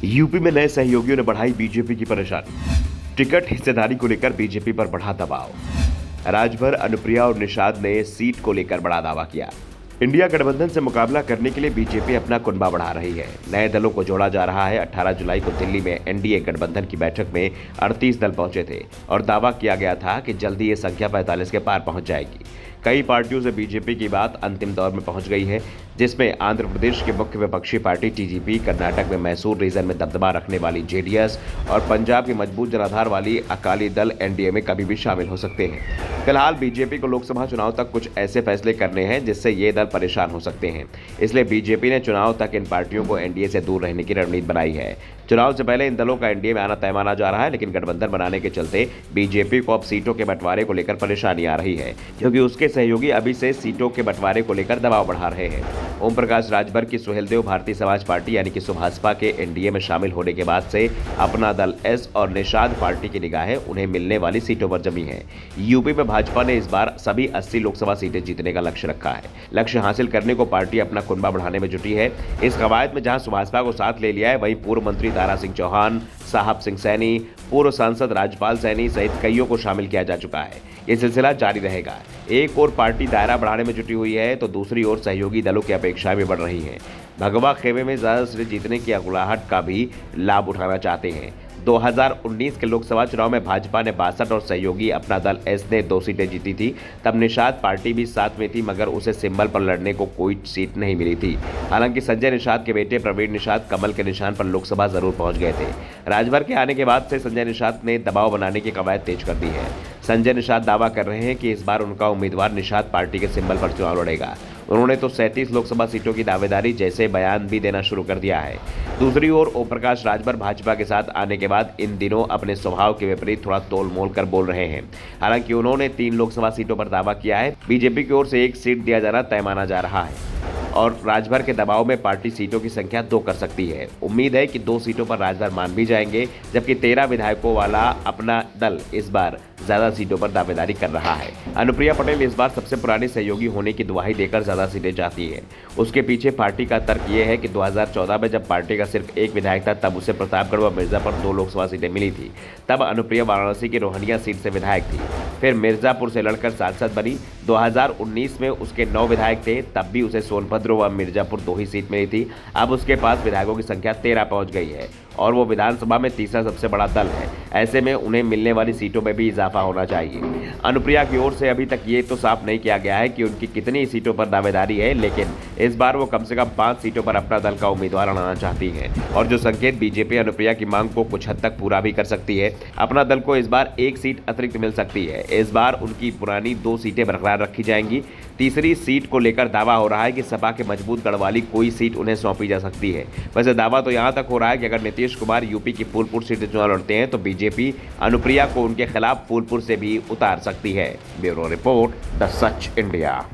UP में नए सहयोगियों ने बढ़ाई बीजेपी की परेशानी। टिकट हिस्सेदारी को लेकर बीजेपी पर बढ़ा दबाव। राजभर, अनुप्रिया और निषाद ने सीट को लेकर बड़ा दावा किया। इंडिया गठबंधन से मुकाबला करने के लिए बीजेपी अपना कुनबा बढ़ा रही है। नए दलों को जोड़ा जा रहा है। 18 जुलाई को दिल्ली में एनडीए गठबंधन की बैठक में 38 दल पहुंचे थे और दावा किया गया था कि जल्दी ये संख्या 45 के पार पहुंच जाएगी। कई पार्टियों से बीजेपी की बात अंतिम दौर में पहुंच गई है, जिसमें आंध्र प्रदेश की मुख्य विपक्षी पार्टी टीडीपी, कर्नाटक में मैसूर रीजन में दबदबा रखने वाली जेडीएस और पंजाब की मजबूत जनाधार वाली अकाली दल एनडीए में कभी भी शामिल हो सकते हैं। फिलहाल बीजेपी को लोकसभा चुनाव तक कुछ ऐसे फैसले करने हैं जिससे ये दल परेशान हो सकते हैं। इसलिए बीजेपी ने चुनाव तक इन पार्टियों को एनडीए से दूर रहने की रणनीति बनाई है। चुनाव से पहले इन दलों का एनडीए में आना तय माना जा रहा है, लेकिन गठबंधन बनाने के चलते बीजेपी को अब सीटों के बंटवारे को लेकर परेशानी आ रही है, क्योंकि उसके सहयोगी अभी से सीटों के बंटवारे को लेकर दबाव बढ़ा रहे हैं। ओम प्रकाश राजभर की सुहेलदेव भारतीय समाज पार्टी यानी कि सुभाषपा के एनडीए में शामिल होने के बाद से अपना दल एस और निषाद पार्टी की निगाहें उन्हें मिलने वाली सीटों पर जमी है। यूपी में भाजपा ने इस बार सभी 80 लोकसभा सीटें जीतने का लक्ष्य रखा है। लक्ष्य हासिल करने को पार्टी अपना कुनबा बढ़ाने में जुटी है। इस कवायद में जहां सुभाषपा को साथ ले लिया है, वहीं पूर्व मंत्री दारा सिंह चौहान, साहब सिंह सैनी, पूर्व सांसद राजपाल सैनी सहित कईयों को शामिल किया जा चुका है। ये सिलसिला जारी रहेगा। एक और पार्टी दायरा बढ़ाने में जुटी हुई है, तो दूसरी ओर सहयोगी दलों की अपेक्षाएं भी बढ़ रही हैं। भगवा खेमे में ज्यादा सीटें जीतने की अकुलाहट का भी लाभ उठाना चाहते हैं। 2019 के लोकसभा चुनाव में भाजपा ने 62 और सहयोगी अपना दल एस ने 2 सीटें जीती थी। तब निषाद पार्टी भी साथ में थी, मगर उसे सिंबल पर लड़ने को कोई सीट नहीं मिली थी। हालांकि संजय निषाद के बेटे प्रवीण निषाद कमल के निशान पर लोकसभा जरूर पहुंच गए थे। राजभर के आने के बाद से संजय निषाद ने दबाव बनाने की कवायद तेज कर दी है। संजय निषाद दावा कर रहे हैं कि इस बार उनका उम्मीदवार निषाद पार्टी के सिंबल पर चुनाव लड़ेगा। उन्होंने तो 37 लोकसभा सीटों की दावेदारी जैसे बयान भी देना शुरू कर दिया है। दूसरी ओर ओम प्रकाश राजभर भाजपा के साथ आने के बाद इन दिनों अपने स्वभाव के विपरीत थोड़ा तोल मोल कर बोल रहे हैं। हालांकि उन्होंने 3 लोकसभा सीटों पर दावा किया है। बीजेपी की ओर से 1 सीट दिया जाना तय माना जा रहा है और राजभर के दबाव में पार्टी सीटों की संख्या 2 कर सकती है। उम्मीद है कि 2 सीटों पर राजभर मान भी जाएंगे, जबकि 13 विधायकों वाला अपना दल इस बार ज्यादा सीटों पर दावेदारी कर रहा है। अनुप्रिया पटेल इस बार सबसे पुरानी सहयोगी होने की दुहाई देकर ज्यादा सीटें चाहती है। उसके पीछे पार्टी का तर्क ये है कि 2014 में जब पार्टी का सिर्फ 1 विधायक था, तब उसे प्रतापगढ़ व मिर्जापुर 2 लोकसभा सीटें मिली थी। तब अनुप्रिया वाराणसी की रोहनिया सीट से विधायक थी, फिर मिर्जापुर से लड़कर सांसद बनी। 2019 में उसके 9 विधायक थे, तब भी उसे सोनभद्र व मिर्जापुर 2 ही सीट मिली थी। अब उसके पास विधायकों की संख्या 13 पहुंच गई है और वो विधानसभा में तीसरा सबसे बड़ा दल है। ऐसे में उन्हें मिलने वाली सीटों में भी इजाफा होना चाहिए। अनुप्रिया की ओर से अभी तक ये तो साफ नहीं किया गया है कि उनकी कितनी सीटों पर दावेदारी है, लेकिन इस बार वो कम से कम 5 सीटों पर अपना दल का उम्मीदवार बनाना चाहती है और जो संकेत बीजेपी अनुप्रिया की मांग को कुछ हद तक पूरा भी कर सकती है। अपना दल को इस बार 1 सीट अतिरिक्त मिल सकती है। इस बार उनकी पुरानी 2 सीटें बरकरार रखी जाएंगी। तीसरी सीट को लेकर दावा हो रहा है कि सपा के मजबूत गढ़ वाली कोई सीट उन्हें सौंपी जा सकती है। वैसे दावा तो यहां तक हो रहा है कि अगर नीतीश कुमार यूपी की फूलपुर सीट चुनाव लड़ते हैं, तो बीजेपी अनुप्रिया को उनके खिलाफ फूलपुर से भी उतार सकती है। Bureau report, the such India.